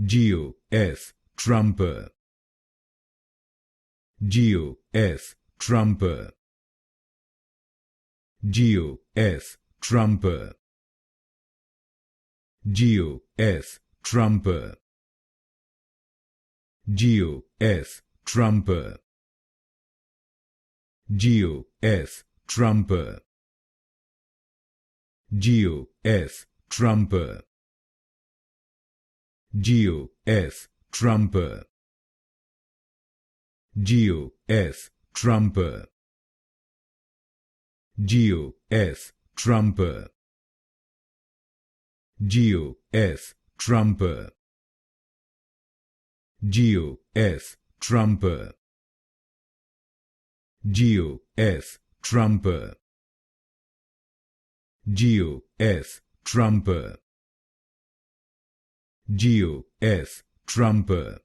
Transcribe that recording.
Geo F Trumper. Geo F Trumper. Geo F Trumper. Geo F Trumper. Geo F Trumper. Geo F Trumper. Geo F Trumper. Geo F Trumper. Geo F Trumper. Geo F Trumper. Geo F Trumper. Geo F Trumper. Geo F Trumper. Geo F Trumper. Geo F Trumper.